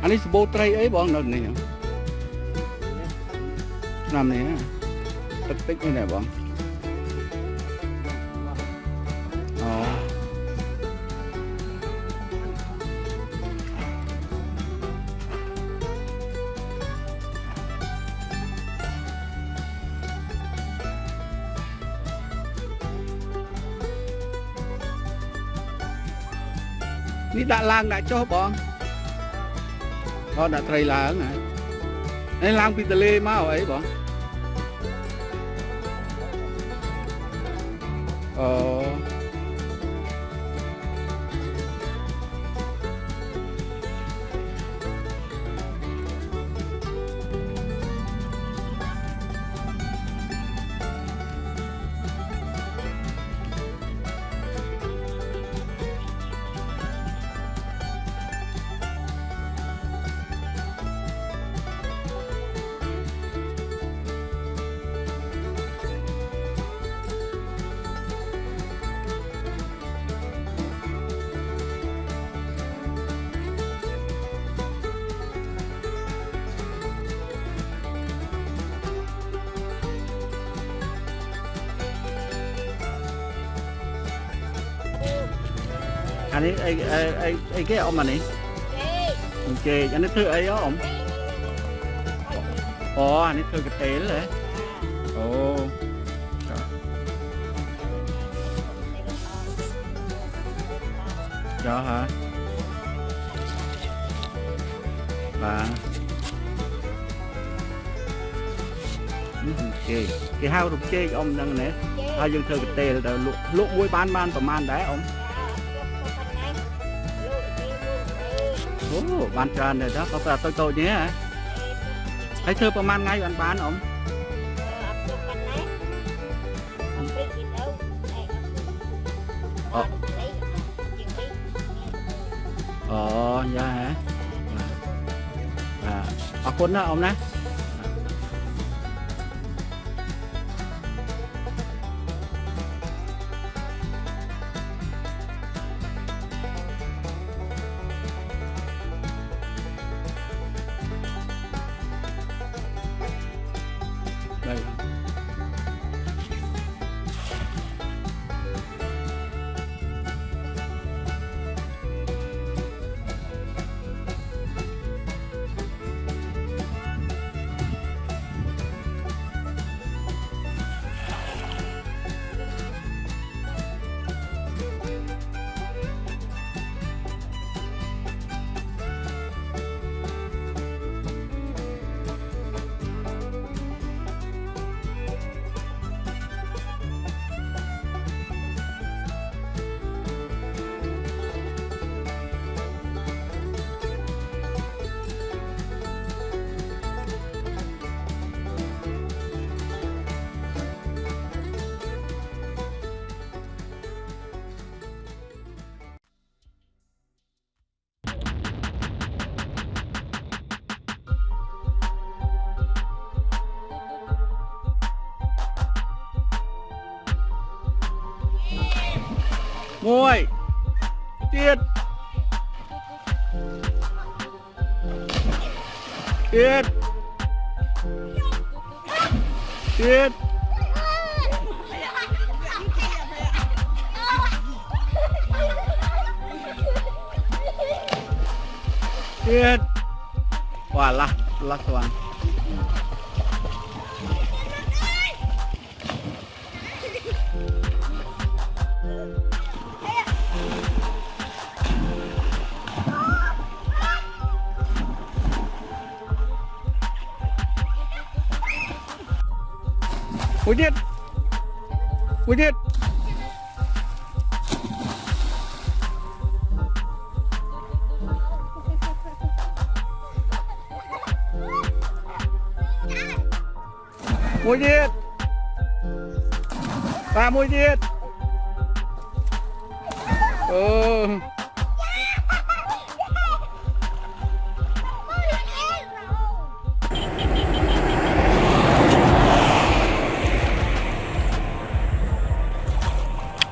อันนี้สบู่ไตรไอ้บ้องนั่นนี่น้ำนี่ติ๊กนี่ไหนบ้องอ๋อนี่ด่าลางด่าโจ๊บ้องอ๋อด่าไตรลางอ่ะไอ้ลางปีทะเลมาเอาไอ้บ้องอ๋ออันนี้ไอ้แก้ออกมานี่โอเคอันนี้เธอไอ้อ๋อมอ๋ออันนี้เธอกระเตนเลยโอ้จ้าฮะมาโอเคcái hao rụt chê ông đang này hai dân thơ cái tê là lụa muối banประมาณได้ôngโอ้บานจานเลยนะเขาแบบโตๆเนี้ยให้เธอประมาณไงบานôngอ๋อdạ hả à con đó ông nè đây ngồi tiết tiết tiết tiết wah lah tuan Wujud Wujud Wujud Pak Wujud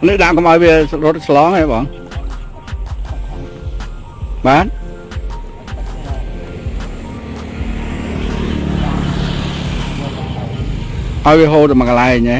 Nước đang có mọi về rốt slón hay bọn bán ឲ្យវាហូរទៅមកកន្លែងហ៎